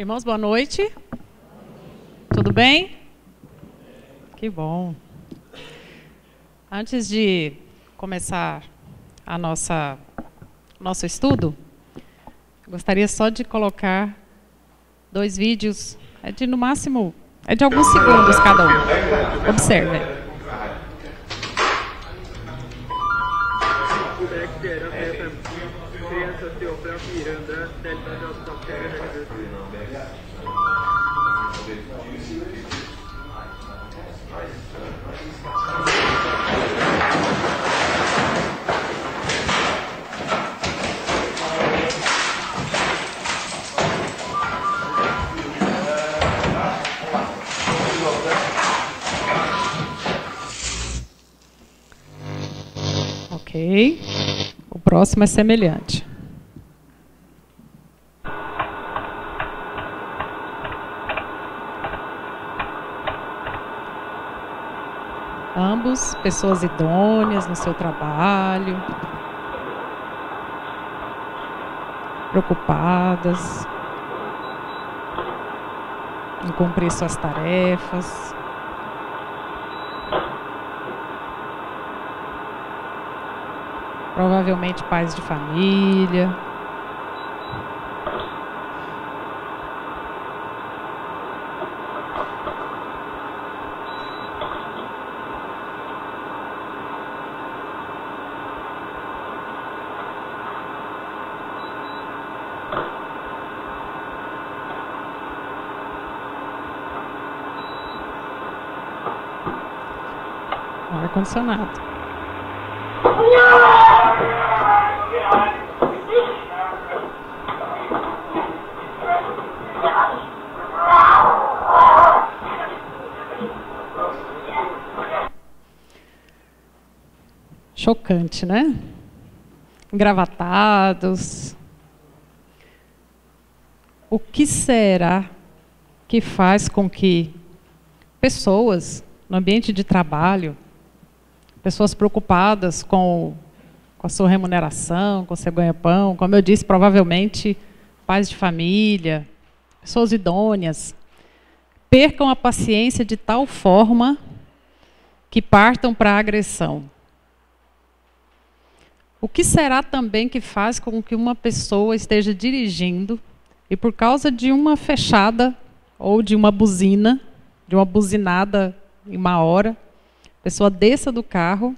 Irmãos, boa noite. Tudo bem? Que bom. Antes de começar nosso estudo, gostaria só de colocar 2 vídeos, no máximo, de alguns segundos cada um. Observem. Ok. O próximo é semelhante. Ambos, pessoas idôneas no seu trabalho, preocupadas em cumprir suas tarefas. Provavelmente pais de família. Ar-condicionado. Chocante, né? Engravatados. O que será que faz com que pessoas no ambiente de trabalho, pessoas preocupadas com a sua remuneração, com o seu ganha-pão, como eu disse, provavelmente pais de família, pessoas idôneas, percam a paciência de tal forma que partam para a agressão? O que será também que faz com que uma pessoa esteja dirigindo e por causa de uma fechada ou de uma buzina, de uma buzinada em uma hora, a pessoa desça do carro,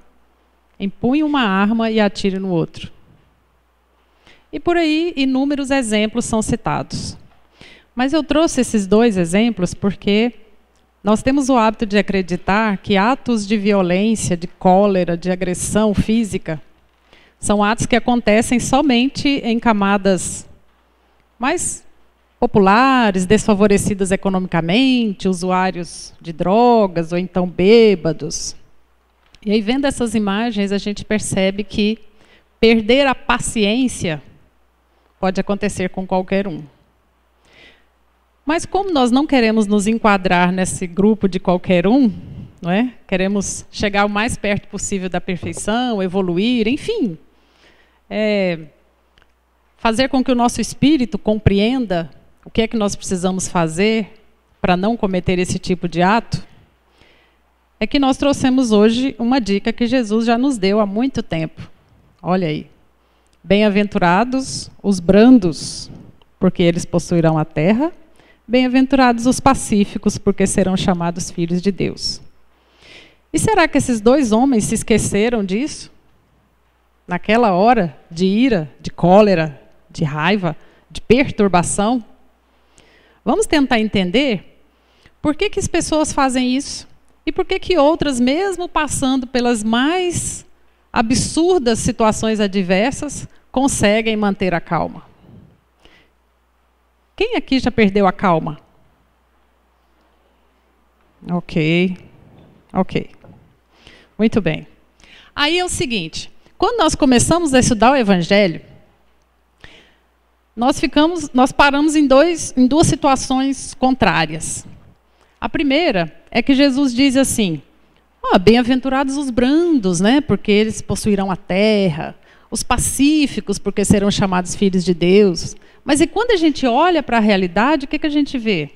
empunhe uma arma e atire no outro? E por aí inúmeros exemplos são citados. Mas eu trouxe esses 2 exemplos porque nós temos o hábito de acreditar que atos de violência, de cólera, de agressão física, são atos que acontecem somente em camadas mais populares, desfavorecidas economicamente, usuários de drogas ou então bêbados. E aí, vendo essas imagens, a gente percebe que perder a paciência pode acontecer com qualquer um. Mas como nós não queremos nos enquadrar nesse grupo de qualquer um, não é? Queremos chegar o mais perto possível da perfeição, evoluir, enfim, fazer com que o nosso espírito compreenda o que é que nós precisamos fazer para não cometer esse tipo de ato, é que nós trouxemos hoje uma dica que Jesus já nos deu há muito tempo. Olha aí. Bem-aventurados os brandos, porque eles possuirão a terra. Bem-aventurados os pacíficos, porque serão chamados filhos de Deus. E será que esses 2 homens se esqueceram disso? Naquela hora de ira, de cólera, de raiva, de perturbação? Vamos tentar entender por que as pessoas fazem isso e por que outras, mesmo passando pelas mais absurdas situações adversas, conseguem manter a calma. Quem aqui já perdeu a calma? Ok. Muito bem. Aí é o seguinte, quando nós começamos a estudar o Evangelho, nós paramos em 2 situações contrárias. A primeira é que Jesus diz assim: bem-aventurados os brandos, né? Porque eles possuirão a terra. os pacíficos, porque serão chamados filhos de Deus. Mas e quando a gente olha para a realidade, o que a gente vê?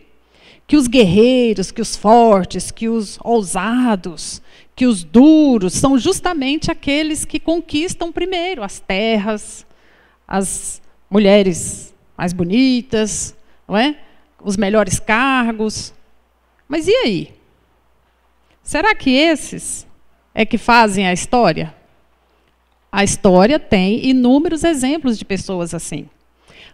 Que os guerreiros, que os fortes, que os ousados, que os duros, são justamente aqueles que conquistam primeiro as terras, as mulheres mais bonitas, não é? Os melhores cargos. Mas e aí? Será que esses é que fazem a história? A história tem inúmeros exemplos de pessoas assim.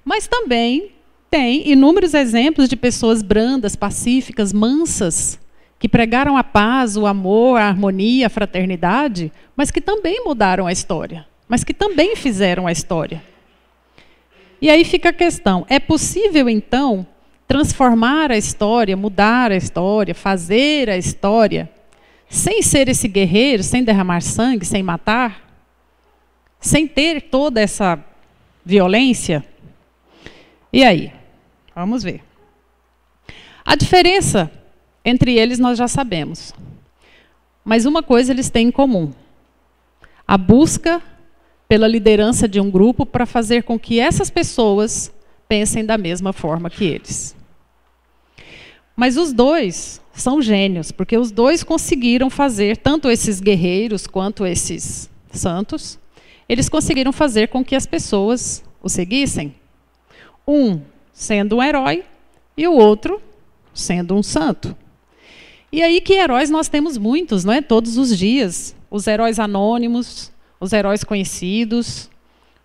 Mas também tem inúmeros exemplos de pessoas brandas, pacíficas, mansas, que pregaram a paz, o amor, a harmonia, a fraternidade, mas que também mudaram a história, mas que também fizeram a história. E aí fica a questão, é possível então transformar a história, mudar a história, fazer a história, sem ser esse guerreiro, sem derramar sangue, sem matar, sem ter toda essa violência? E aí? Vamos ver. A diferença entre eles nós já sabemos. Mas uma coisa eles têm em comum: a busca pela liderança de um grupo para fazer com que essas pessoas pensem da mesma forma que eles. Mas os dois são gênios, porque os dois conseguiram fazer, tanto esses guerreiros quanto esses santos, eles conseguiram fazer com que as pessoas o seguissem. Um sendo um herói e o outro sendo um santo. E aí que heróis nós temos muitos, não é? Todos os dias. Os heróis anônimos, os heróis conhecidos,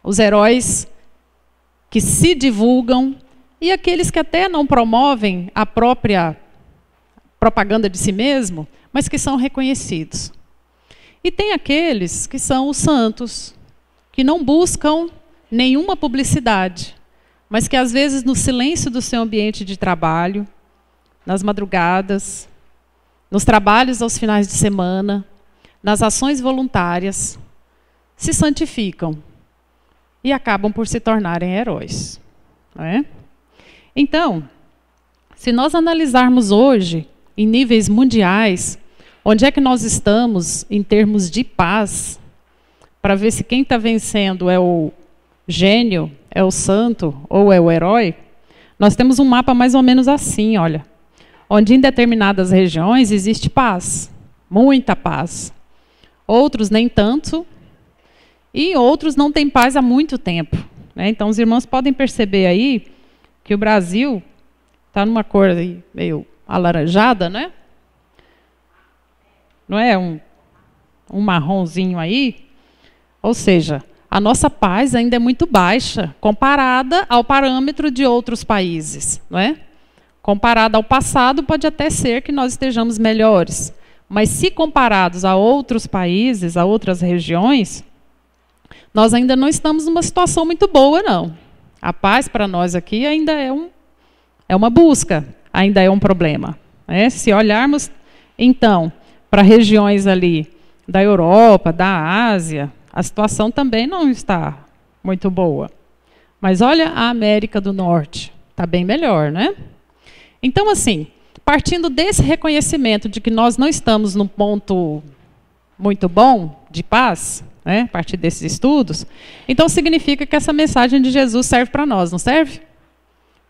os heróis que se divulgam e aqueles que até não promovem a própria propaganda de si mesmo, mas que são reconhecidos. E tem aqueles que são os santos, que não buscam nenhuma publicidade, mas que às vezes no silêncio do seu ambiente de trabalho, nas madrugadas, nos trabalhos aos finais de semana, nas ações voluntárias, se santificam e acabam por se tornarem heróis. Não é? Então, se nós analisarmos hoje, em níveis mundiais, onde é que nós estamos em termos de paz, para ver se quem está vencendo é o gênio, é o santo ou é o herói, nós temos um mapa mais ou menos assim, olha, onde em determinadas regiões existe paz, muita paz. Outros nem tanto, e outros não têm paz há muito tempo. Né? Então os irmãos podem perceber aí que o Brasil está numa cor aí meio alaranjada, né? Não é um marronzinho aí? Ou seja, a nossa paz ainda é muito baixa, comparada ao parâmetro de outros países. Não é? Comparada ao passado, pode até ser que nós estejamos melhores. Mas se comparados a outros países, a outras regiões, nós ainda não estamos numa situação muito boa, não. A paz para nós aqui ainda é uma busca, ainda é um problema. Né? Se olharmos, então, para regiões ali da Europa, da Ásia, a situação também não está muito boa. Mas olha a América do Norte, está bem melhor, né? Então, assim, partindo desse reconhecimento de que nós não estamos num ponto muito bom de paz, né, a partir desses estudos, então significa que essa mensagem de Jesus serve para nós, não serve?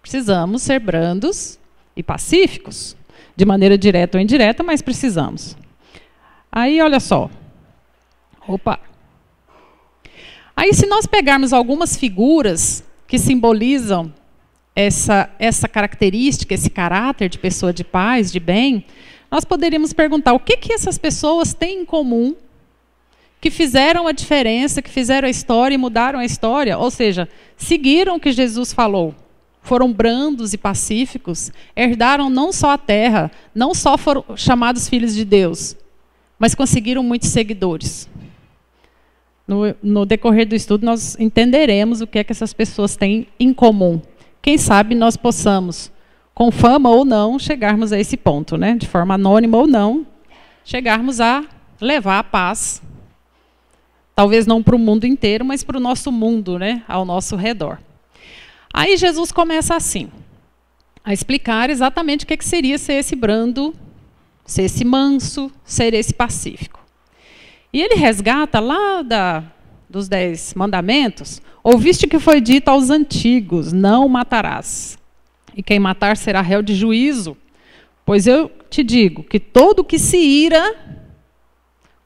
Precisamos ser brandos e pacíficos, de maneira direta ou indireta, mas precisamos. Aí, olha só. Opa! Aí, se nós pegarmos algumas figuras que simbolizam essa característica, esse caráter de pessoa de paz, de bem, nós poderíamos perguntar o que essas pessoas têm em comum, que fizeram a diferença, que fizeram a história e mudaram a história, ou seja, seguiram o que Jesus falou, foram brandos e pacíficos, herdaram não só a terra, não só foram chamados filhos de Deus, mas conseguiram muitos seguidores. No decorrer do estudo, nós entenderemos o que é que essas pessoas têm em comum. Quem sabe nós possamos, com fama ou não, chegarmos a esse ponto, né? De forma anônima ou não, chegarmos a levar a paz, talvez não para o mundo inteiro, mas para o nosso mundo, né? Ao nosso redor. Aí Jesus começa assim, a explicar exatamente o que seria ser esse brando, ser esse manso, ser esse pacífico. E ele resgata lá dos 10 mandamentos, ouviste que foi dito aos antigos, não matarás. E quem matar será réu de juízo. Pois eu te digo que todo que se ira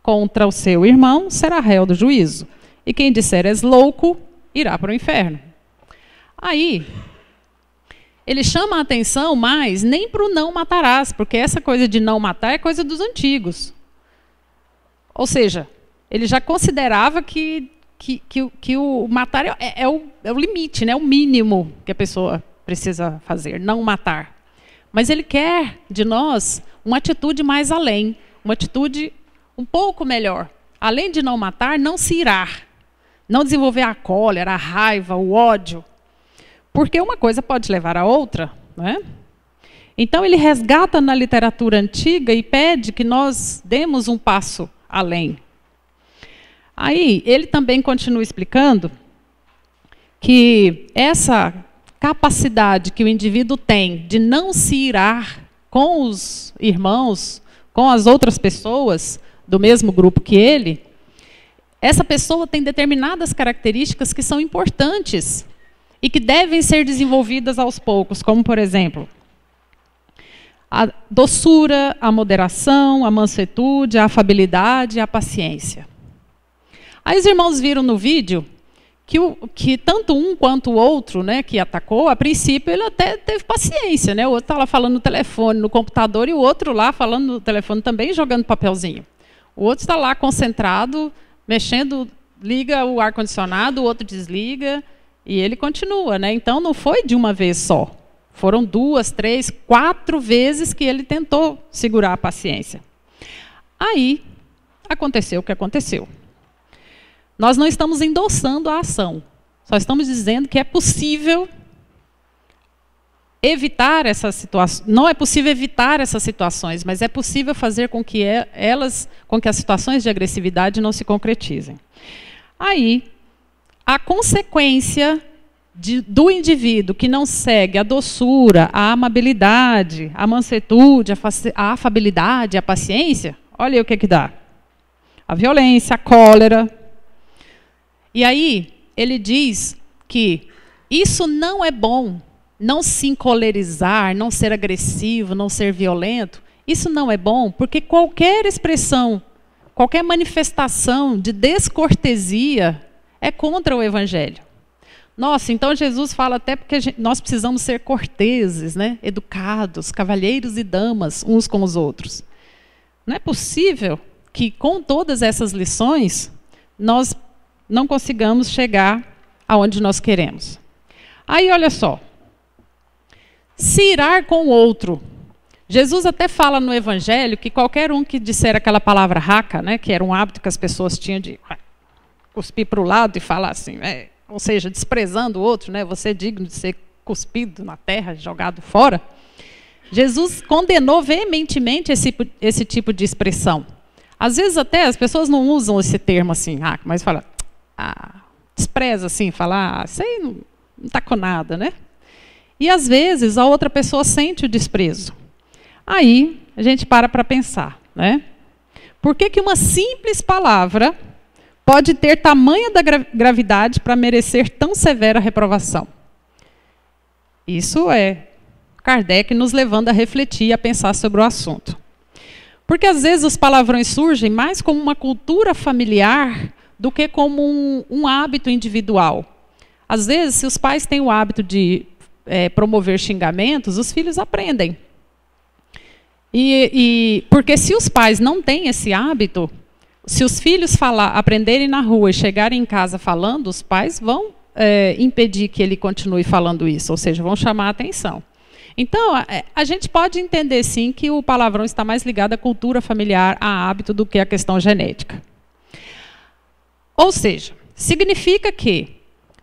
contra o seu irmão será réu do juízo. E quem disser és louco, irá para o inferno. Aí, ele chama a atenção, mas nem para o não matarás, porque essa coisa de não matar é coisa dos antigos. Ou seja, ele já considerava que o matar é o limite, né? O mínimo que a pessoa precisa fazer, não matar. Mas ele quer de nós uma atitude mais além, uma atitude um pouco melhor. Além de não matar, não se irar. Não desenvolver a cólera, a raiva, o ódio. Porque uma coisa pode levar a outra, não é? Então ele resgata na literatura antiga e pede que nós demos um passo além. Aí ele também continua explicando que essa capacidade que o indivíduo tem de não se irar com os irmãos, com as outras pessoas do mesmo grupo que ele, essa pessoa tem determinadas características que são importantes e que devem ser desenvolvidas aos poucos, como, por exemplo, a doçura, a moderação, a mansuetude, a afabilidade e a paciência. Aí os irmãos viram no vídeo que tanto um quanto o outro, né, que atacou, a princípio ele até teve paciência, né? O outro estava lá falando no telefone, no computador, e o outro lá falando no telefone também, jogando papelzinho. O outro está lá concentrado, mexendo, liga o ar-condicionado, o outro desliga, e ele continua, né? Então não foi de uma vez só. Foram 2, 3, 4 vezes que ele tentou segurar a paciência. Aí aconteceu o que aconteceu. Nós não estamos endossando a ação, só estamos dizendo que é possível evitar essas situações. Não é possível evitar essas situações, mas é possível fazer com que as situações de agressividade não se concretizem. Aí, a consequência do indivíduo que não segue a doçura, a amabilidade, a mansuetude, a afabilidade, a paciência, olha aí o que dá. A violência, a cólera. E aí, ele diz que isso não é bom, não se encolerizar, não ser agressivo, não ser violento, isso não é bom, porque qualquer expressão, qualquer manifestação de descortesia é contra o Evangelho. Nossa, então Jesus fala até porque nós precisamos ser corteses, né? Educados, cavalheiros e damas uns com os outros. Não é possível que com todas essas lições nós não consigamos chegar aonde nós queremos. Aí, olha só. Se irar com o outro. Jesus até fala no Evangelho que qualquer um que disser aquela palavra raca, né, que era um hábito que as pessoas tinham de cuspir para o lado e falar assim, ou seja, desprezando o outro, né, você é digno de ser cuspido na terra, jogado fora. Jesus condenou veementemente esse tipo de expressão. Às vezes até as pessoas não usam esse termo assim, raca, mas fala... despreza assim, falar, isso aí não está com nada, né? E às vezes a outra pessoa sente o desprezo. Aí a gente para pensar, né? Por que uma simples palavra pode ter tamanha da gravidade para merecer tão severa reprovação? Isso é Kardec nos levando a refletir e a pensar sobre o assunto. Porque às vezes os palavrões surgem mais como uma cultura familiar do que como um hábito individual. Às vezes, se os pais têm o hábito de promover xingamentos, os filhos aprendem. Porque se os pais não têm esse hábito, se os filhos aprenderem na rua e chegarem em casa falando, os pais vão impedir que ele continue falando isso, ou seja, vão chamar a atenção. Então, a gente pode entender sim que o palavrão está mais ligado à cultura familiar, a hábito, do que à questão genética. Ou seja, significa que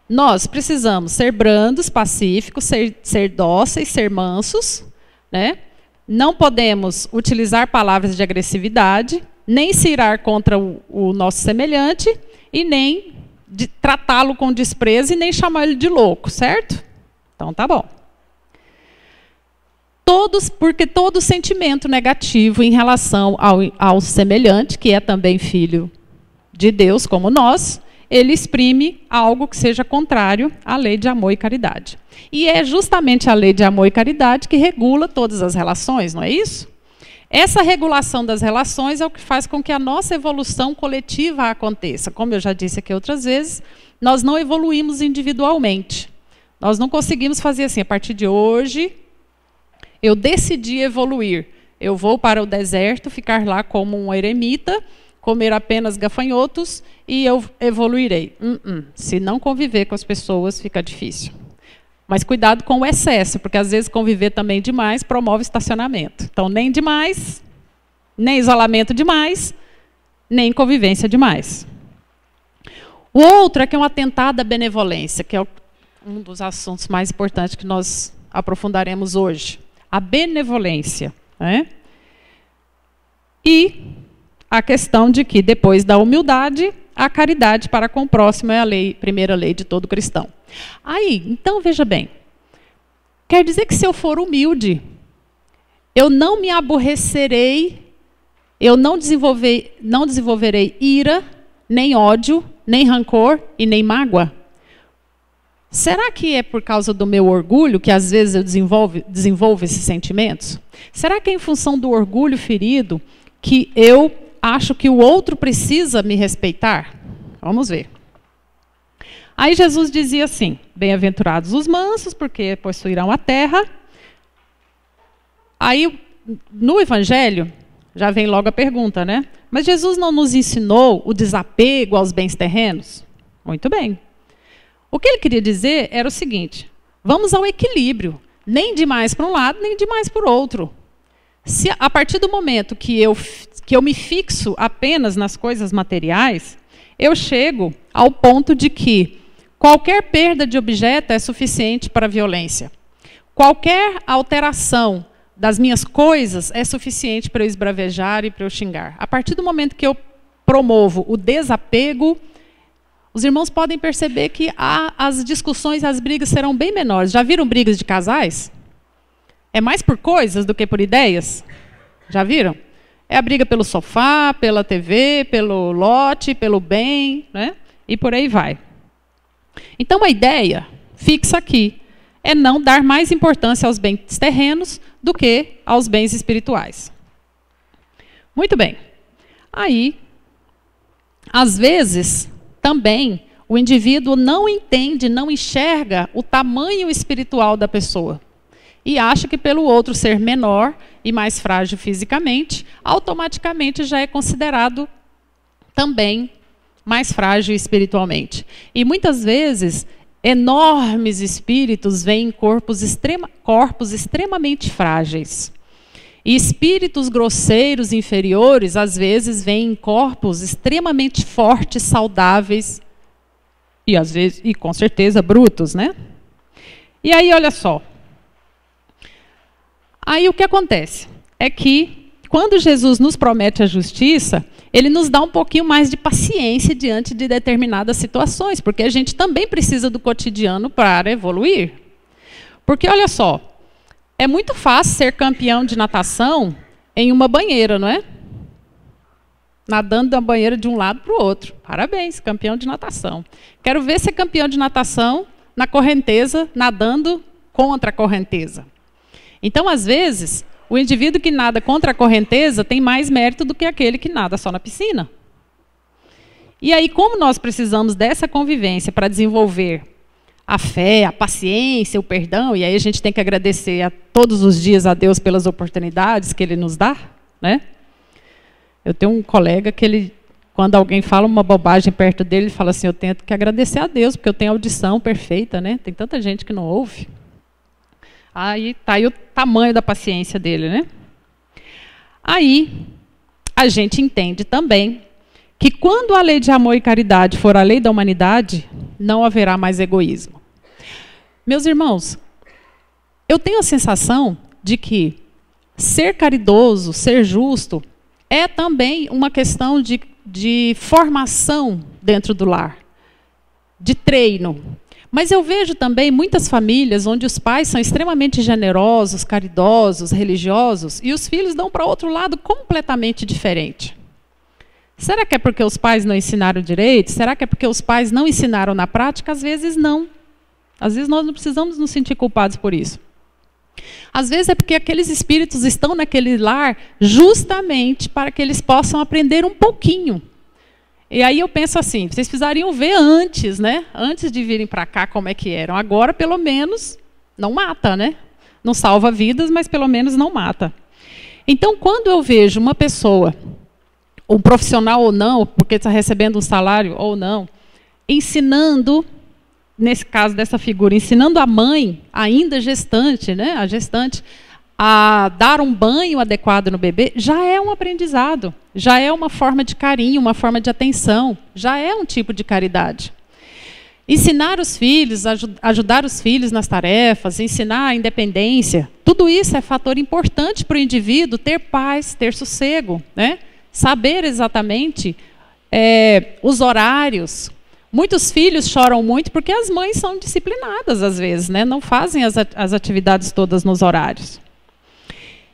nós precisamos ser brandos, pacíficos, ser dóceis, ser mansos, né? Não podemos utilizar palavras de agressividade, nem se irar contra o nosso semelhante, e nem tratá-lo com desprezo, e nem chamar ele de louco, certo? Então tá bom. Porque todo sentimento negativo em relação ao semelhante, que é também filho de Deus como nós, ele exprime algo que seja contrário à lei de amor e caridade. E é justamente a lei de amor e caridade que regula todas as relações, não é isso? Essa regulação das relações é o que faz com que a nossa evolução coletiva aconteça. Como eu já disse aqui outras vezes, nós não evoluímos individualmente. Nós não conseguimos fazer assim, a partir de hoje, eu decidi evoluir. Eu vou para o deserto, ficar lá como um eremita, comer apenas gafanhotos e eu evoluirei. Se não conviver com as pessoas, fica difícil. Mas cuidado com o excesso, porque às vezes conviver também demais promove estacionamento. Então, nem demais, nem isolamento demais, nem convivência demais. O outro é que é um atentado à benevolência, que é um dos assuntos mais importantes que nós aprofundaremos hoje. A benevolência, né? E a questão de que, depois da humildade, a caridade para com o próximo é a primeira lei de todo cristão. Aí, então, veja bem, quer dizer que se eu for humilde, eu não me aborrecerei, eu não desenvolverei ira, nem ódio, nem rancor e nem mágoa? Será que é por causa do meu orgulho que às vezes eu desenvolvo esses sentimentos? Será que é em função do orgulho ferido que eu acho que o outro precisa me respeitar? Vamos ver. Aí Jesus dizia assim, bem-aventurados os mansos, porque possuirão a terra. Aí, no Evangelho, já vem logo a pergunta, né? Mas Jesus não nos ensinou o desapego aos bens terrenos? Muito bem. O que ele queria dizer era o seguinte, vamos ao equilíbrio, nem demais para um lado, nem demais para o outro. Se a partir do momento que eu me fixo apenas nas coisas materiais, eu chego ao ponto de que qualquer perda de objeto é suficiente para a violência. Qualquer alteração das minhas coisas é suficiente para eu esbravejar e para eu xingar. A partir do momento que eu promovo o desapego, os irmãos podem perceber que as discussões, as brigas serão bem menores. Já viram brigas de casais? É mais por coisas do que por ideias? Já viram? É a briga pelo sofá, pela TV, pelo lote, pelo bem, né? E por aí vai. Então, a ideia fixa aqui é não dar mais importância aos bens terrenos do que aos bens espirituais. Muito bem. Aí, às vezes, também, o indivíduo não entende, não enxerga o tamanho espiritual da pessoa. E acha que pelo outro ser menor e mais frágil fisicamente, automaticamente já é considerado também mais frágil espiritualmente. E muitas vezes, enormes espíritos vêm em corpos extremamente frágeis. E espíritos grosseiros, inferiores, às vezes vêm em corpos extremamente fortes, saudáveis, e às vezes, e com certeza, brutos, né? E aí, olha só. Aí o que acontece? É que, quando Jesus nos promete a justiça, ele nos dá um pouquinho mais de paciência diante de determinadas situações, porque a gente também precisa do cotidiano para evoluir. Porque, olha só, é muito fácil ser campeão de natação em uma banheira, não é? Nadando da banheira de um lado para o outro. Parabéns, campeão de natação. Quero ver ser campeão de natação na correnteza, nadando contra a correnteza. Então, às vezes, o indivíduo que nada contra a correnteza tem mais mérito do que aquele que nada só na piscina. E aí, como nós precisamos dessa convivência para desenvolver a fé, a paciência, o perdão, e aí a gente tem que agradecer todos os dias a Deus pelas oportunidades que Ele nos dá, né? Eu tenho um colega que ele, quando alguém fala uma bobagem perto dele, ele fala assim, eu tenho que agradecer a Deus, porque eu tenho audição perfeita, né? Tem tanta gente que não ouve. Aí está aí o tamanho da paciência dele, né? Aí a gente entende também que quando a lei de amor e caridade for a lei da humanidade, não haverá mais egoísmo. Meus irmãos, eu tenho a sensação de que ser caridoso, ser justo, é também uma questão de formação dentro do lar, de treino. Mas eu vejo também muitas famílias onde os pais são extremamente generosos, caridosos, religiosos, e os filhos dão para outro lado completamente diferente. Será que é porque os pais não ensinaram direito? Será que é porque os pais não ensinaram na prática? Às vezes não. Às vezes nós não precisamos nos sentir culpados por isso. Às vezes é porque aqueles espíritos estão naquele lar justamente para que eles possam aprender um pouquinho. E aí eu penso assim, vocês precisariam ver antes, né? Antes de virem para cá como é que eram. Agora, pelo menos, não mata, né? Não salva vidas, mas pelo menos não mata. Então, quando eu vejo uma pessoa, um profissional ou não, porque está recebendo um salário ou não, ensinando, nesse caso dessa figura, ensinando a mãe, ainda gestante, né, a gestante, a dar um banho adequado no bebê, já é um aprendizado, já é uma forma de carinho, uma forma de atenção, já é um tipo de caridade. Ensinar os filhos, ajudar os filhos nas tarefas, ensinar a independência, tudo isso é fator importante para o indivíduo ter paz, ter sossego, né? Saber exatamente os horários. Muitos filhos choram muito porque as mães são disciplinadas às vezes, né? Não fazem as atividades todas nos horários.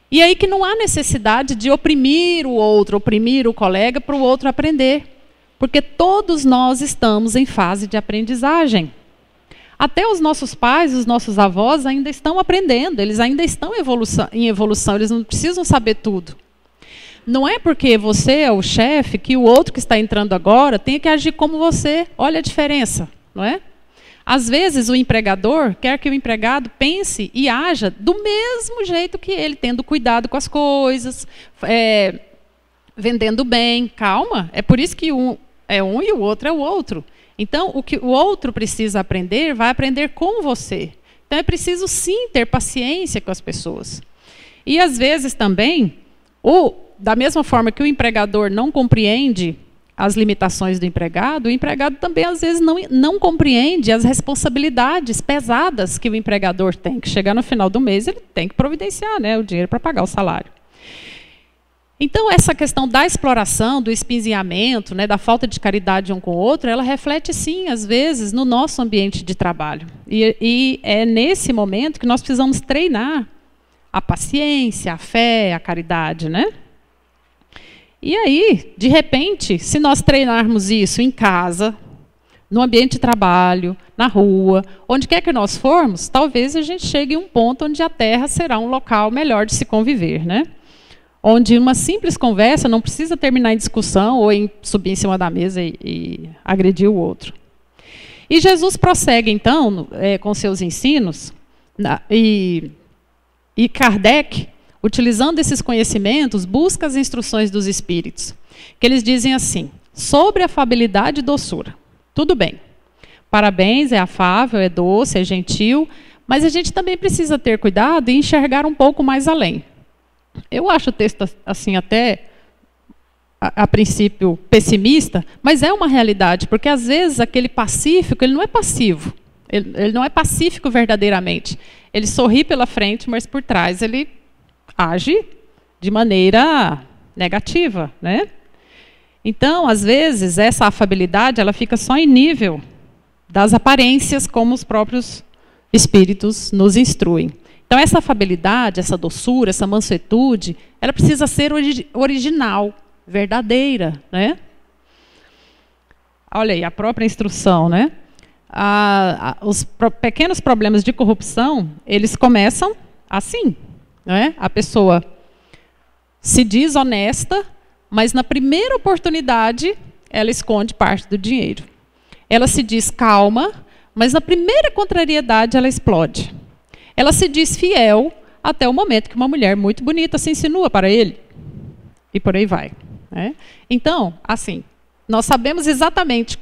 E aí que não há necessidade de oprimir o outro, oprimir o colega para o outro aprender. Porque todos nós estamos em fase de aprendizagem. Até os nossos pais, os nossos avós ainda estão aprendendo, eles ainda estão em evolução, eles não precisam saber tudo. Não é porque você é o chefe que o outro que está entrando agora tem que agir como você. Olha a diferença, não é? Às vezes o empregador quer que o empregado pense e haja do mesmo jeito que ele, tendo cuidado com as coisas, vendendo bem. Calma, é por isso que um é um e o outro é o outro. Então, o que o outro precisa aprender, vai aprender com você. Então, é preciso sim ter paciência com as pessoas. E às vezes também, da mesma forma que o empregador não compreende as limitações do empregado, o empregado também às vezes não compreende as responsabilidades pesadas que o empregador tem, que chegar no final do mês ele tem que providenciar, né, o dinheiro para pagar o salário. Então, essa questão da exploração, do espinzinhamento, né, da falta de caridade um com o outro, ela reflete, sim, às vezes, no nosso ambiente de trabalho. E é nesse momento que nós precisamos treinar a paciência, a fé, a caridade, né? E aí, de repente, se nós treinarmos isso em casa, no ambiente de trabalho, na rua, onde quer que nós formos, talvez a gente chegue a um ponto onde a Terra será um local melhor de se conviver, né? Onde uma simples conversa não precisa terminar em discussão ou em subir em cima da mesa e agredir o outro. E Jesus prossegue, então, com seus ensinos, e Kardec, utilizando esses conhecimentos, busca as instruções dos espíritos, que eles dizem assim, sobre afabilidade e doçura. Tudo bem, parabéns, é afável, é doce, é gentil, mas a gente também precisa ter cuidado e enxergar um pouco mais além. Eu acho o texto assim até a princípio pessimista, mas é uma realidade, porque às vezes aquele pacífico, ele não é passivo, ele não é pacífico verdadeiramente. Ele sorri pela frente, mas por trás ele age de maneira negativa, né? Então, às vezes, essa afabilidade ela fica só em nível das aparências, como os próprios espíritos nos instruem. Então, essa afabilidade, essa doçura, essa mansuetude, ela precisa ser original, verdadeira, né? Olha aí, a própria instrução, né? Os pequenos problemas de corrupção, eles começam assim, né? A pessoa se diz honesta, mas na primeira oportunidade, ela esconde parte do dinheiro. Ela se diz calma, mas na primeira contrariedade, ela explode. Ela se diz fiel até o momento que uma mulher muito bonita se insinua para ele. E por aí vai, né? Então, assim, nós sabemos exatamente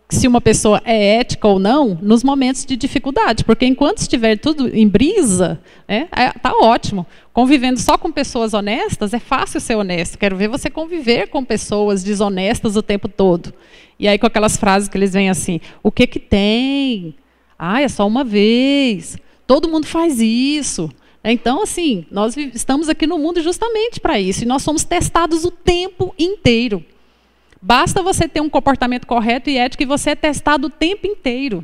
se uma pessoa é ética ou não nos momentos de dificuldade, porque enquanto estiver tudo em brisa, né, tá ótimo. Convivendo só com pessoas honestas, é fácil ser honesto. Quero ver você conviver com pessoas desonestas o tempo todo. E aí com aquelas frases que eles vêm assim, o que tem? Ah, é só uma vez. Todo mundo faz isso. Então, assim, nós estamos aqui no mundo justamente para isso. E nós somos testados o tempo inteiro. Basta você ter um comportamento correto e ético e você é testado o tempo inteiro.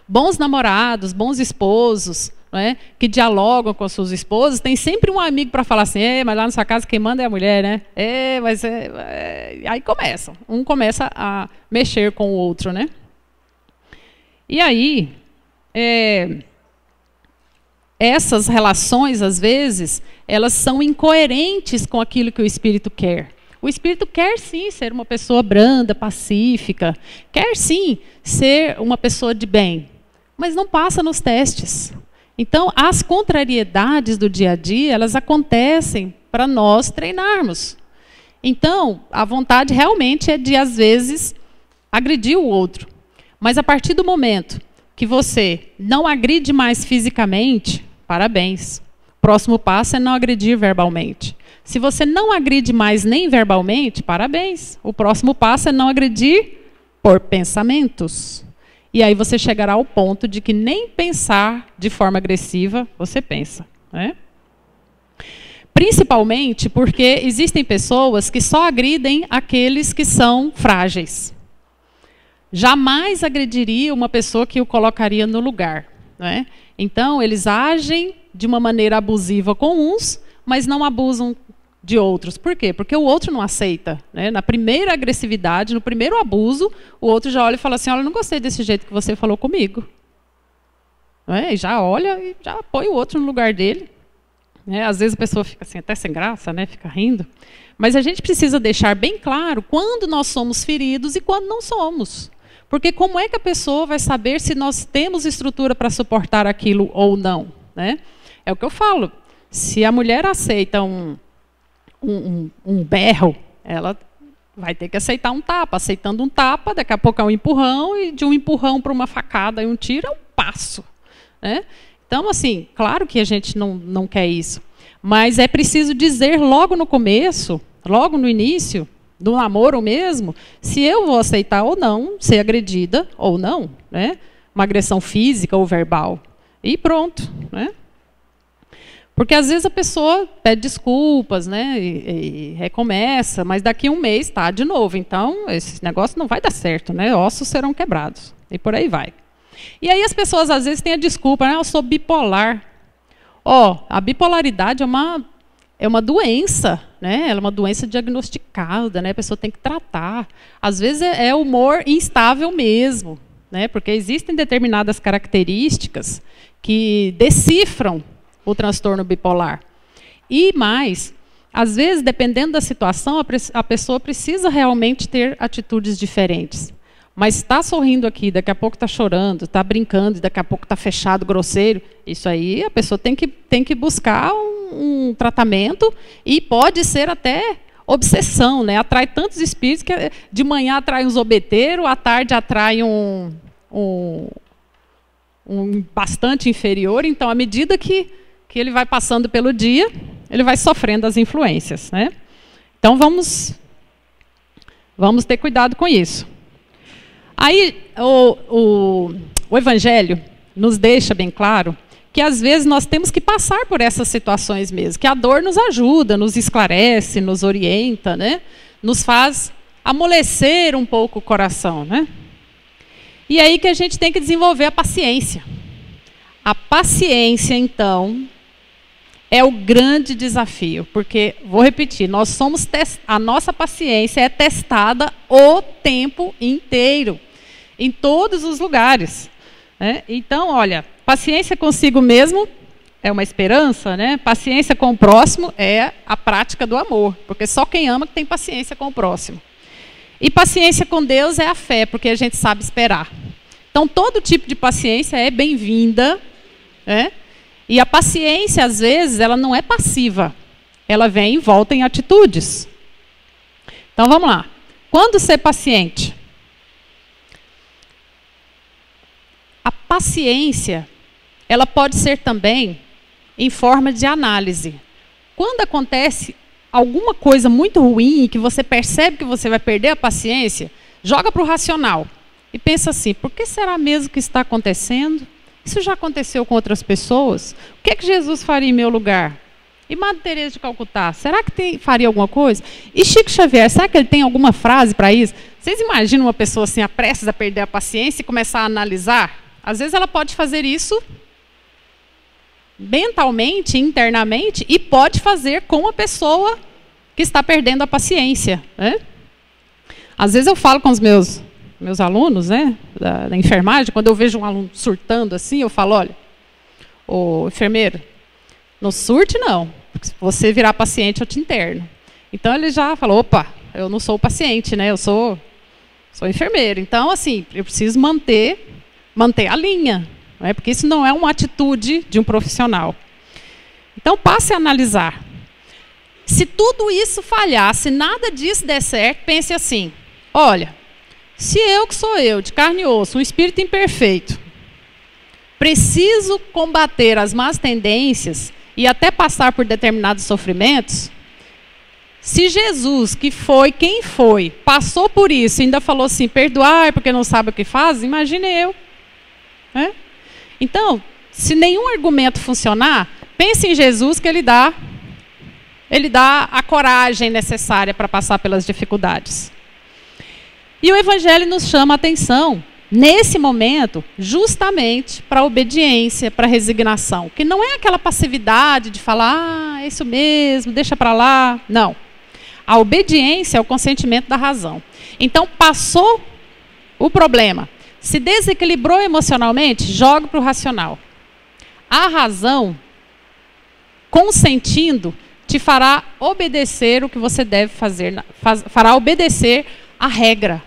Bons namorados, bons esposos, não é? Que dialogam com as suas esposas, tem sempre um amigo para falar assim, mas lá na sua casa quem manda é a mulher, né? Aí começam. Um começa a mexer com o outro, né? E aí, essas relações, às vezes, elas são incoerentes com aquilo que o Espírito quer. O Espírito quer sim ser uma pessoa branda, pacífica, quer sim ser uma pessoa de bem, mas não passa nos testes. Então, as contrariedades do dia a dia, elas acontecem para nós treinarmos. Então, a vontade realmente é de, às vezes, agredir o outro. Mas a partir do momento que você não agride mais fisicamente, parabéns. O próximo passo é não agredir verbalmente. Se você não agride mais nem verbalmente, parabéns. O próximo passo é não agredir por pensamentos. E aí você chegará ao ponto de que nem pensar de forma agressiva você pensa, né? Principalmente porque existem pessoas que só agridem aqueles que são frágeis. Jamais agrediria uma pessoa que o colocaria no lugar, né? Então, eles agem de uma maneira abusiva com uns, mas não abusam de outros. Por quê? Porque o outro não aceita, né? Na primeira agressividade, no primeiro abuso, o outro já olha e fala assim, olha, eu não gostei desse jeito que você falou comigo. Não é? E já olha e já põe o outro no lugar dele. Às vezes a pessoa fica assim, até sem graça, né? Fica rindo. Mas a gente precisa deixar bem claro quando nós somos feridos e quando não somos. Porque como é que a pessoa vai saber se nós temos estrutura para suportar aquilo ou não, né? É o que eu falo. Se a mulher aceita um berro, ela vai ter que aceitar um tapa. Aceitando um tapa, daqui a pouco é um empurrão, e de um empurrão para uma facada e um tiro é um passo, né? Então, assim, claro que a gente não quer isso. Mas é preciso dizer logo no começo, logo no início, do namoro mesmo, se eu vou aceitar ou não ser agredida ou não, né? Uma agressão física ou verbal. E pronto, né? Porque às vezes a pessoa pede desculpas, né? E recomeça, mas daqui a um mês está de novo. Então, esse negócio não vai dar certo, né? Ossos serão quebrados. E por aí vai. E aí as pessoas às vezes têm a desculpa, né? Eu sou bipolar. A bipolaridade é uma doença, né? Ela é uma doença diagnosticada, né? A pessoa tem que tratar. Às vezes é humor instável mesmo, né? Porque existem determinadas características que decifram o transtorno bipolar. E mais, às vezes, dependendo da situação, a pessoa precisa realmente ter atitudes diferentes. Mas está sorrindo aqui, daqui a pouco está chorando, está brincando, daqui a pouco está fechado, grosseiro. Isso aí a pessoa tem que buscar um tratamento e pode ser até obsessão, né? Atrai tantos espíritos que de manhã atrai um zobeteiro, à tarde atrai um bastante inferior. Então, à medida que ele vai passando pelo dia, ele vai sofrendo as influências, né? Então, vamos ter cuidado com isso. Aí, o Evangelho nos deixa bem claro que, às vezes, nós temos que passar por essas situações mesmo, que a dor nos ajuda, nos esclarece, nos orienta, né? Nos faz amolecer um pouco o coração, né? E aí que a gente tem que desenvolver a paciência. A paciência, então, é o grande desafio, porque, vou repetir, a nossa paciência é testada o tempo inteiro, em todos os lugares, né? Então, olha, paciência consigo mesmo é uma esperança, né? Paciência com o próximo é a prática do amor, porque só quem ama que tem paciência com o próximo. E paciência com Deus é a fé, porque a gente sabe esperar. Então, todo tipo de paciência é bem-vinda, né? E a paciência, às vezes, ela não é passiva. Ela vem e volta em atitudes. Então, vamos lá. Quando ser paciente? A paciência, ela pode ser também em forma de análise. Quando acontece alguma coisa muito ruim, que você percebe que você vai perder a paciência, joga para o racional. E pensa assim, por que será mesmo que está acontecendo? Isso já aconteceu com outras pessoas? O que é que Jesus faria em meu lugar? E Madre Teresa de Calcutá, será que faria alguma coisa? E Chico Xavier, será que ele tem alguma frase para isso? Vocês imaginam uma pessoa assim, prestes a perder a paciência e começar a analisar? Às vezes ela pode fazer isso mentalmente, internamente, e pode fazer com a pessoa que está perdendo a paciência, né? Às vezes eu falo com os meus alunos, né, da enfermagem, quando eu vejo um aluno surtando assim, eu falo, olha, ô enfermeiro, não surte não, porque se você virar paciente eu te interno. Então ele já falou, opa, eu não sou o paciente, né, eu sou enfermeiro. Então, assim, eu preciso manter a linha, né, porque isso não é uma atitude de um profissional. Então passe a analisar. Se tudo isso falhar, se nada disso der certo, pense assim, olha, se eu que sou eu, de carne e osso, um espírito imperfeito, preciso combater as más tendências e até passar por determinados sofrimentos, se Jesus, que foi quem foi, passou por isso e ainda falou assim, perdoai porque não sabe o que faz, imagine eu. Né? Então, se nenhum argumento funcionar, pense em Jesus que ele dá a coragem necessária para passar pelas dificuldades. E o Evangelho nos chama a atenção, nesse momento, justamente para a obediência, para a resignação, que não é aquela passividade de falar, é isso mesmo, deixa para lá. Não. A obediência é o consentimento da razão. Então, passou o problema, se desequilibrou emocionalmente, joga para o racional. A razão, consentindo, te fará obedecer o que você deve fazer, fará obedecer a regra,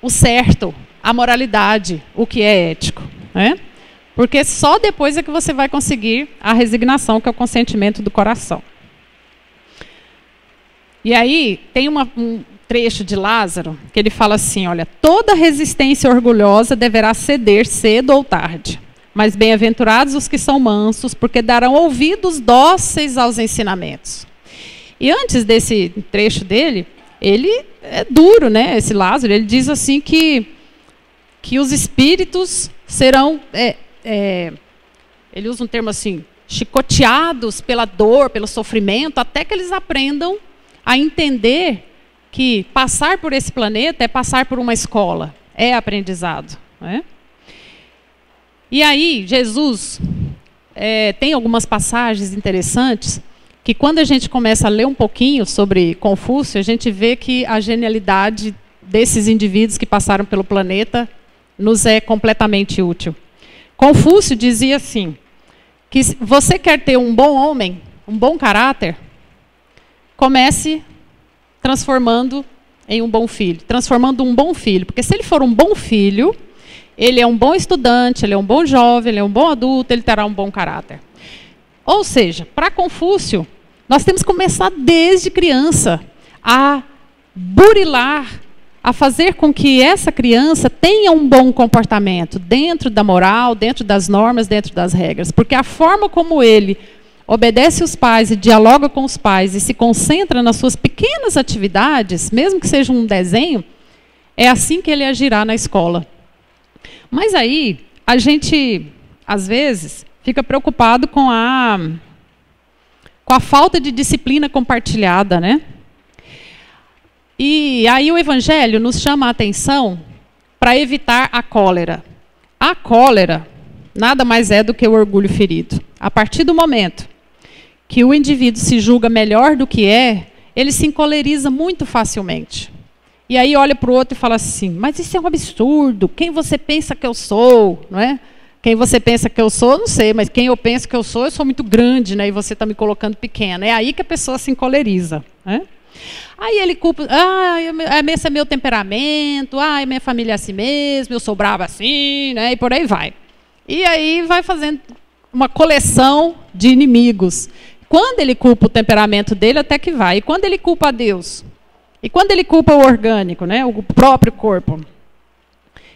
o certo, a moralidade, o que é ético. Né? Porque só depois é que você vai conseguir a resignação, que é o consentimento do coração. E aí, tem um trecho de Lázaro, que ele fala assim, olha, toda resistência orgulhosa deverá ceder cedo ou tarde. Mas bem-aventurados os que são mansos, porque darão ouvidos dóceis aos ensinamentos. E antes desse trecho dele, ele é duro, né? Esse Lázaro, ele diz assim que os espíritos serão, ele usa um termo assim, chicoteados pela dor, pelo sofrimento, até que eles aprendam a entender que passar por esse planeta é passar por uma escola, é aprendizado, né? E aí, Jesus tem algumas passagens interessantes que quando a gente começa a ler um pouquinho sobre Confúcio, a gente vê que a genialidade desses indivíduos que passaram pelo planeta nos é completamente útil. Confúcio dizia assim, que se você quer ter um bom homem, um bom caráter, comece transformando em um bom filho, transformando um bom filho, porque se ele for um bom filho, ele é um bom estudante, ele é um bom jovem, ele é um bom adulto, ele terá um bom caráter. Ou seja, para Confúcio, nós temos que começar desde criança a burilar, a fazer com que essa criança tenha um bom comportamento dentro da moral, dentro das normas, dentro das regras. Porque a forma como ele obedece os pais e dialoga com os pais e se concentra nas suas pequenas atividades, mesmo que seja um desenho, é assim que ele agirá na escola. Mas aí, a gente, às vezes, fica preocupado com a falta de disciplina compartilhada, né? E aí o Evangelho nos chama a atenção para evitar a cólera. A cólera nada mais é do que o orgulho ferido. A partir do momento que o indivíduo se julga melhor do que é, ele se encoleriza muito facilmente. E aí olha para o outro e fala assim, mas isso é um absurdo, quem você pensa que eu sou? Não é? Quem você pensa que eu sou, eu não sei, mas quem eu penso que eu sou muito grande, né? E você está me colocando pequena. É aí que a pessoa se encoleriza. Né? Aí ele culpa, esse é meu temperamento, minha família é assim mesmo, eu sou brava assim, né? E por aí vai. E aí vai fazendo uma coleção de inimigos. Quando ele culpa o temperamento dele, até que vai. E quando ele culpa a Deus? E quando ele culpa o orgânico, né, o próprio corpo?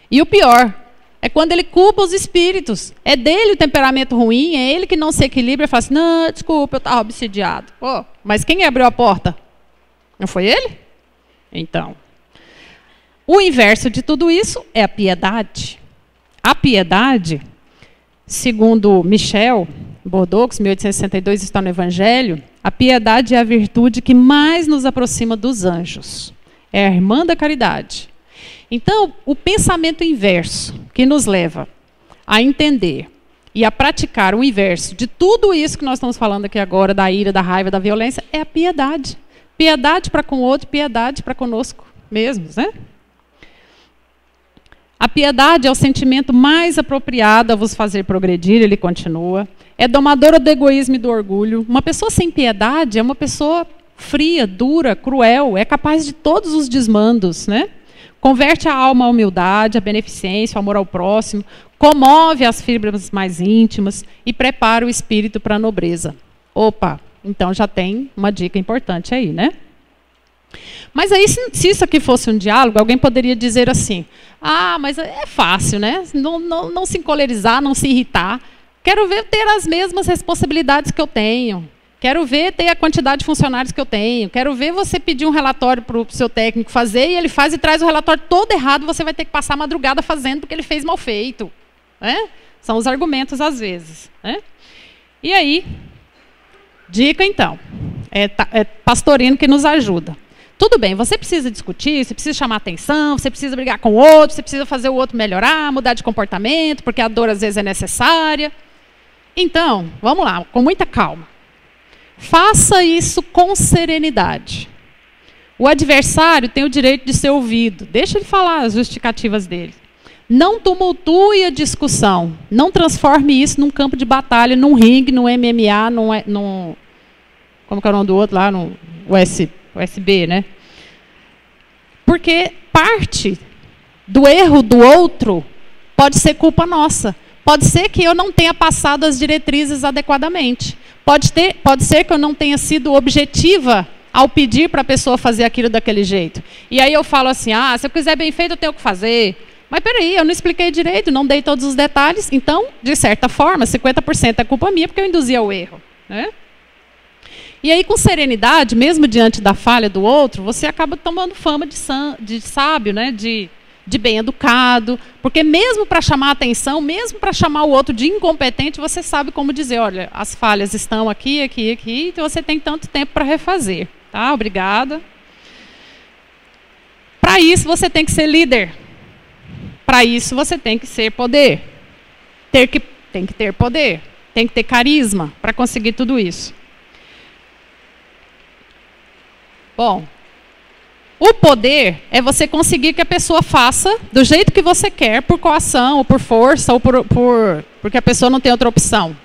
E o pior é quando ele culpa os espíritos. É dele o temperamento ruim, é ele que não se equilibra e fala assim, não, desculpa, eu estava obsidiado. Oh, mas quem abriu a porta? Não foi ele? Então, o inverso de tudo isso é a piedade. A piedade, segundo Michel Bordeaux, 1862, está no Evangelho, a piedade é a virtude que mais nos aproxima dos anjos. É a irmã da caridade. Então, o pensamento inverso, que nos leva a entender e a praticar o inverso de tudo isso que nós estamos falando aqui agora, da ira, da raiva, da violência, é a piedade. Piedade para com o outro, piedade para conosco mesmos, né? A piedade é o sentimento mais apropriado a vos fazer progredir, ele continua. É domadora do egoísmo e do orgulho. Uma pessoa sem piedade é uma pessoa fria, dura, cruel, é capaz de todos os desmandos, né? Converte a alma à humildade, à beneficência, ao amor ao próximo, comove as fibras mais íntimas e prepara o espírito para a nobreza. Opa, então já tem uma dica importante aí, né? Mas aí, se isso aqui fosse um diálogo, alguém poderia dizer assim, ah, mas é fácil, né? Não se encolerizar, não se irritar. Quero ver ter as mesmas responsabilidades que eu tenho. Quero ver ter a quantidade de funcionários que eu tenho. Quero ver você pedir um relatório para o seu técnico fazer e ele faz e traz o relatório todo errado, você vai ter que passar a madrugada fazendo porque ele fez mal feito. Né? São os argumentos às vezes. Né? E aí, dica então, é Pastorino que nos ajuda. Tudo bem, você precisa discutir, você precisa chamar atenção, você precisa brigar com o outro, você precisa fazer o outro melhorar, mudar de comportamento, porque a dor às vezes é necessária. Então, vamos lá, com muita calma. Faça isso com serenidade. O adversário tem o direito de ser ouvido. Deixa ele falar as justificativas dele. Não tumultue a discussão. Não transforme isso num campo de batalha, num ringue, num MMA, num como que é o nome do outro lá? No USB, né? Porque parte do erro do outro pode ser culpa nossa. Pode ser que eu não tenha passado as diretrizes adequadamente. Pode ser que eu não tenha sido objetiva ao pedir para a pessoa fazer aquilo daquele jeito. E aí eu falo assim, ah, se eu quiser bem feito, eu tenho que fazer. Mas peraí, eu não expliquei direito, não dei todos os detalhes. Então, de certa forma, 50% é culpa minha, porque eu induzi ao erro. Né? E aí, com serenidade, mesmo diante da falha do outro, você acaba tomando fama de sábio, né? de bem educado, porque mesmo para chamar a atenção, mesmo para chamar o outro de incompetente, você sabe como dizer, olha, as falhas estão aqui, aqui, aqui, então você tem tanto tempo para refazer. Tá? Obrigada. Para isso, você tem que ser líder. Para isso, você tem que ser poder. Tem que ter poder. Tem que ter carisma para conseguir tudo isso. Bom, o poder é você conseguir que a pessoa faça do jeito que você quer, por coação, ou por força, ou porque a pessoa não tem outra opção.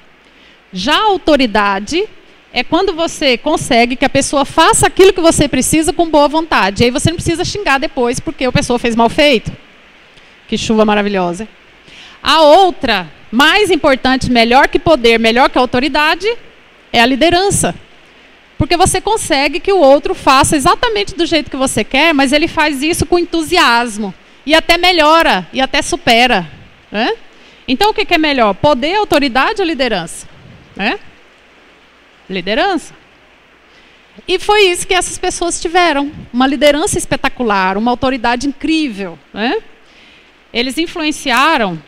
Já a autoridade é quando você consegue que a pessoa faça aquilo que você precisa com boa vontade. E aí você não precisa xingar depois porque a pessoa fez mal feito. Que chuva maravilhosa. A outra, mais importante, melhor que poder, melhor que autoridade, é a liderança. Porque você consegue que o outro faça exatamente do jeito que você quer, mas ele faz isso com entusiasmo. E até melhora, e até supera. Né? Então, o que é melhor? Poder, autoridade ou liderança? Né? Liderança. E foi isso que essas pessoas tiveram. Uma liderança espetacular, uma autoridade incrível. Né? Eles influenciaram,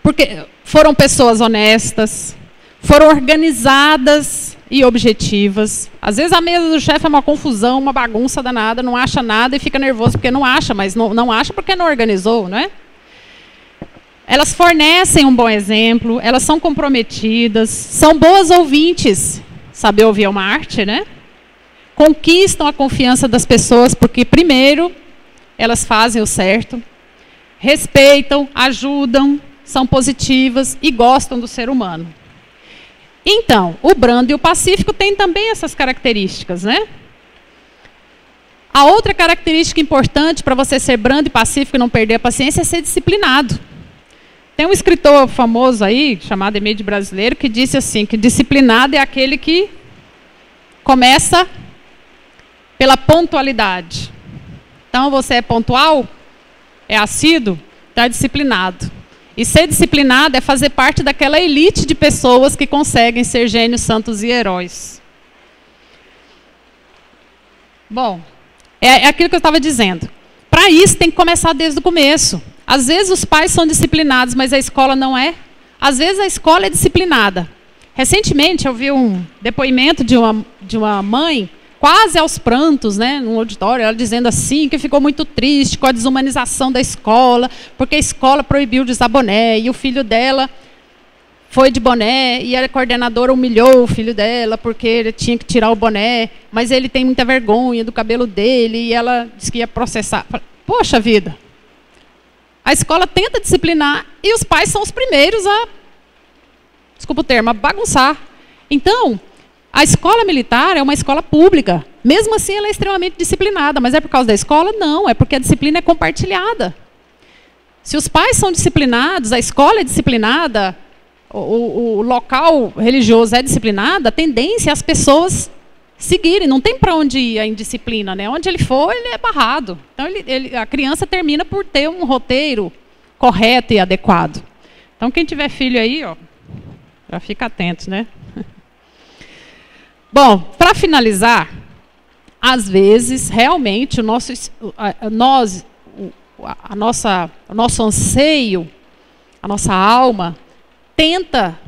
porque foram pessoas honestas, foram organizadas e objetivas. Às vezes a mesa do chefe é uma confusão, uma bagunça danada, não acha nada e fica nervoso porque não acha, mas não acha porque não organizou, não é? Elas fornecem um bom exemplo, elas são comprometidas, são boas ouvintes. Saber ouvir é uma arte, né? Conquistam a confiança das pessoas porque, primeiro, elas fazem o certo, respeitam, ajudam, são positivas e gostam do ser humano. Então, o brando e o pacífico têm também essas características, né? A outra característica importante para você ser brando e pacífico e não perder a paciência é ser disciplinado. Tem um escritor famoso aí, chamado Emílio Brasileiro, que disse assim, que disciplinado é aquele que começa pela pontualidade. Então, você é pontual, é assíduo, está disciplinado. E ser disciplinado é fazer parte daquela elite de pessoas que conseguem ser gênios, santos e heróis. Bom, é aquilo que eu estava dizendo. Para isso tem que começar desde o começo. Às vezes os pais são disciplinados, mas a escola não é. Às vezes a escola é disciplinada. Recentemente eu vi um depoimento de uma mãe, quase aos prantos, né, num auditório, ela dizendo assim, que ficou muito triste com a desumanização da escola, porque a escola proibiu de usar boné, e o filho dela foi de boné e a coordenadora humilhou o filho dela porque ele tinha que tirar o boné, mas ele tem muita vergonha do cabelo dele e ela disse que ia processar. Poxa vida! A escola tenta disciplinar e os pais são os primeiros a, desculpa o termo, a bagunçar. Então, a escola militar é uma escola pública. Mesmo assim, ela é extremamente disciplinada. Mas é por causa da escola? Não, é porque a disciplina é compartilhada. Se os pais são disciplinados, a escola é disciplinada, o local religioso é disciplinado, a tendência é as pessoas seguirem. Não tem para onde ir a indisciplina, né? Onde ele for, ele é barrado. Então, a criança termina por ter um roteiro correto e adequado. Então, quem tiver filho aí, ó, já fica atento, né? Bom, para finalizar, às vezes, realmente, o nosso anseio, a nossa alma, tenta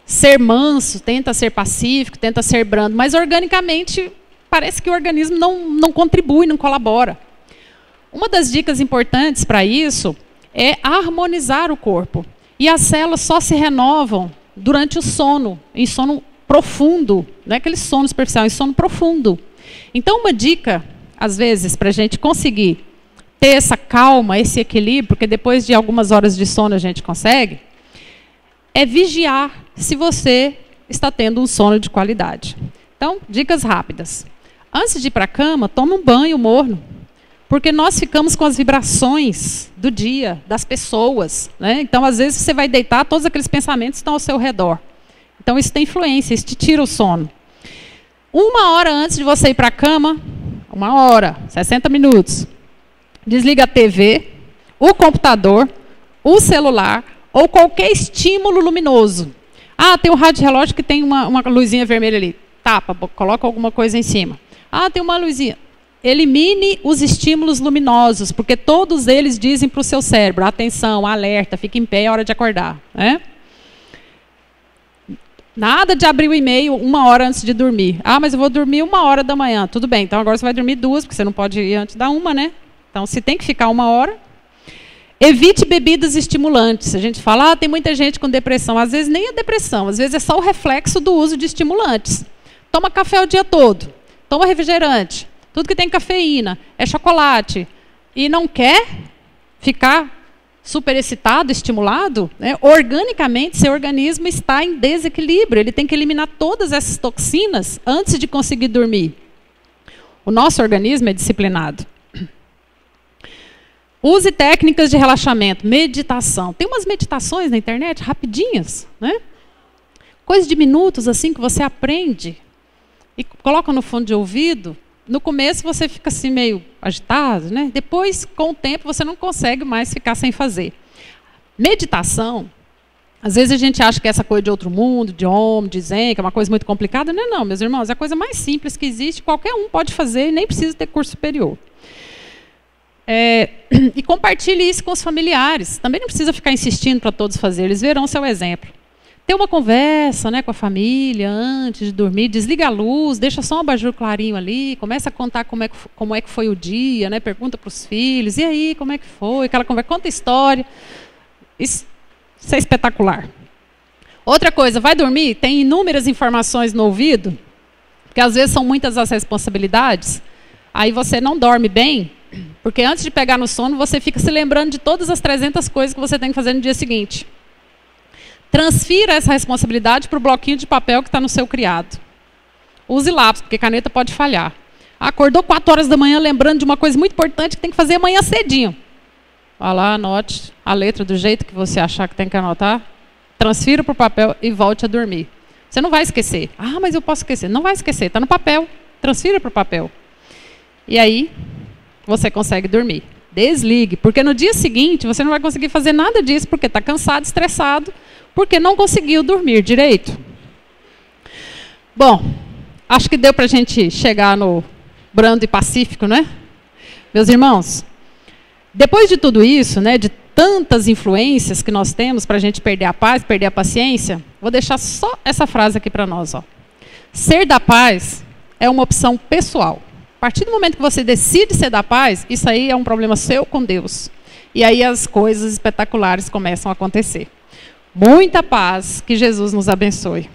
ser manso, tenta ser pacífico, tenta ser brando, mas organicamente parece que o organismo não contribui, não colabora. Uma das dicas importantes para isso é harmonizar o corpo. E as células só se renovam durante o sono, em sono profundo, não é aquele sono superficial, em sono profundo. Então, uma dica, às vezes, para a gente conseguir ter essa calma, esse equilíbrio, porque depois de algumas horas de sono a gente consegue, é vigiar se você está tendo um sono de qualidade. Então, dicas rápidas. Antes de ir para a cama, toma um banho morno, porque nós ficamos com as vibrações do dia, das pessoas, né? Então, às vezes, você vai deitar, todos aqueles pensamentos estão ao seu redor. Então, isso tem influência, isso te tira o sono. 1 hora antes de você ir para a cama, 1 hora, 60 minutos, desliga a TV, o computador, o celular ou qualquer estímulo luminoso. Ah, tem um rádio relógio que tem uma luzinha vermelha ali. Tapa, coloca alguma coisa em cima. Ah, tem uma luzinha. Elimine os estímulos luminosos, porque todos eles dizem para o seu cérebro, atenção, alerta, fique em pé, é hora de acordar, né? Nada de abrir o e-mail 1 hora antes de dormir. Ah, mas eu vou dormir 1 hora da manhã. Tudo bem, então agora você vai dormir 2, porque você não pode ir antes da 1, né? Então, se tem que ficar 1 hora. Evite bebidas estimulantes. A gente fala, tem muita gente com depressão. Às vezes nem é depressão, às vezes é só o reflexo do uso de estimulantes. Toma café o dia todo, toma refrigerante, tudo que tem cafeína, é chocolate. E não quer ficar super excitado, estimulado, né? Organicamente, seu organismo está em desequilíbrio. Ele tem que eliminar todas essas toxinas antes de conseguir dormir. O nosso organismo é disciplinado. Use técnicas de relaxamento, meditação. Tem umas meditações na internet, rapidinhas, né? Coisa de minutos, assim, que você aprende e coloca no fone de ouvido. No começo você fica assim meio agitado, né? Depois, com o tempo, você não consegue mais ficar sem fazer. Meditação, às vezes a gente acha que é essa coisa de outro mundo, de Om, de Zen, que é uma coisa muito complicada. Não, não, meus irmãos, é a coisa mais simples que existe, qualquer um pode fazer e nem precisa ter curso superior. E compartilhe isso com os familiares. Também não precisa ficar insistindo para todos fazer, eles verão seu exemplo. Ter uma conversa, né, com a família antes de dormir, desliga a luz, deixa só um abajur clarinho ali, começa a contar como é que foi o dia, né, pergunta para os filhos, e aí, como é que foi? Aquela conversa, conta história. Isso é espetacular. Outra coisa, vai dormir, tem inúmeras informações no ouvido, porque às vezes são muitas as responsabilidades, aí você não dorme bem, porque antes de pegar no sono, você fica se lembrando de todas as 300 coisas que você tem que fazer no dia seguinte. Transfira essa responsabilidade para o bloquinho de papel que está no seu criado. Use lápis, porque caneta pode falhar. Acordou 4 horas da manhã lembrando de uma coisa muito importante que tem que fazer amanhã cedinho. Vá lá, anote a letra do jeito que você achar que tem que anotar. Transfira para o papel e volte a dormir. Você não vai esquecer. Ah, mas eu posso esquecer. Não vai esquecer, está no papel. Transfira para o papel. E aí, você consegue dormir. Desligue, porque no dia seguinte você não vai conseguir fazer nada disso, porque está cansado, estressado, porque não conseguiu dormir direito. Bom, acho que deu para a gente chegar no brando e pacífico, né? Meus irmãos, depois de tudo isso, né, de tantas influências que nós temos para a gente perder a paz, perder a paciência, vou deixar só essa frase aqui para nós. Ó. Ser da paz é uma opção pessoal. A partir do momento que você decide ser da paz, isso aí é um problema seu com Deus. E aí as coisas espetaculares começam a acontecer. Muita paz. Que Jesus nos abençoe.